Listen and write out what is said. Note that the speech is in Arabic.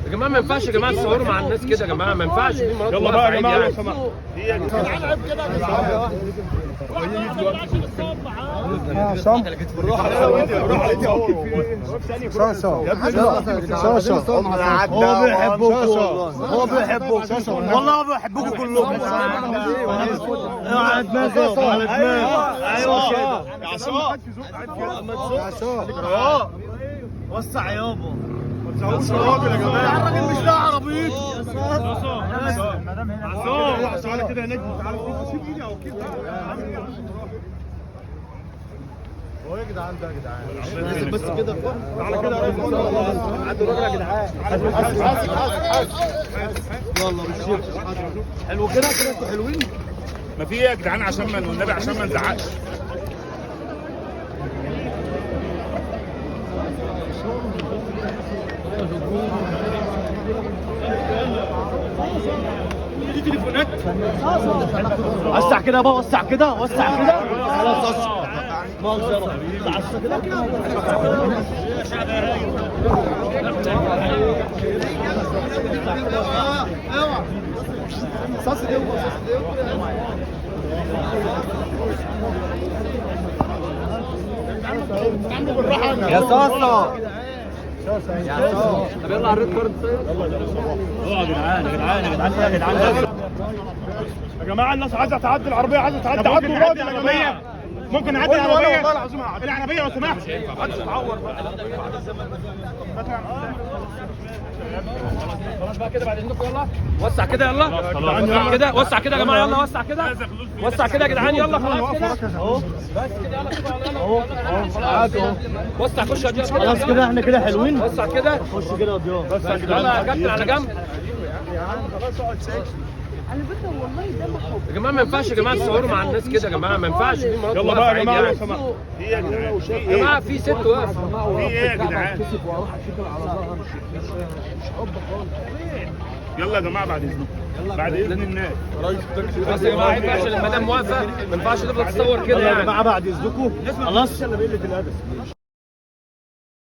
يا جماعه ما ينفعش يا جماعه تصوروا مع الناس كده يا جماعه، ما ينفعش. دي مناطق يلا بقى يا جماعه لو يعني. سمحت. هو بيحبكم هو بيحبكم والله بيحبكم كلكم. على دماغه على دماغه. ايوه كده يا عصام وسع يابا. ما تزعلوش الراجل يا جماعه، الراجل مش ده عربيته. عصام تعالى كده يا نجم، تعالى سيب ايدي او كده. هو يا جدعان ده يا جدعان بس كده تعالى كده عدوا الراجل يا جدعان. يلا بالشيخ حلو كده كده انتوا حلوين. ما في ايه يا جدعان عشان ما والنبي عشان ما نزعقش. دي تليفونات وسع كده بقى، وسع كده وسع كده. خلاص وسع مؤاخذة كده كده. صاص دي يا صاصة يا صاصة. طب يلا على الريد كارد. يا جدعان يا جدعان يا جدعان يا جدعان يا جماعه الناس عايزه تعدي العربيه، عايزه تعدي. عدوا الراجل يا جماعه. ممكن نعدي العربيه؟ العربيه لو سمحت. محدش يتعور بقى. خلاص بقى كده بعد اذنكم. يلا وسع كده، يلا وسع كده، وسع كده يا جماعه. يلا وسع كده، وسع كده يا جدعان. يلا خلاص كده اهو، بس كده. يلا اهو اهو وسع. خش يا ضياء. خلاص كده احنا كده حلوين. وسع كده، خش كده يا ضياء. بس يا جدعان. يلا يا كابتن على جنب. على فكره والله ده محب يا جماعه ما ينفعش يا جماعه تصوروا مع الناس كده يا جماعه، ما ينفعش. دي مناطق يلا بقى يا جماعه لو يعني. سمحت. في ايه يا جدعان؟ يا جماعه في ست واقفه. في ايه يا جدعان؟ يلا يا جماعه بعد اذنكم، بعد اذن الناس. بس يا جماعه عيب عشان المدام واقفه، ما ينفعش تفضل تصور كده يا يعني. جماعه بعد اذنكم خلاص.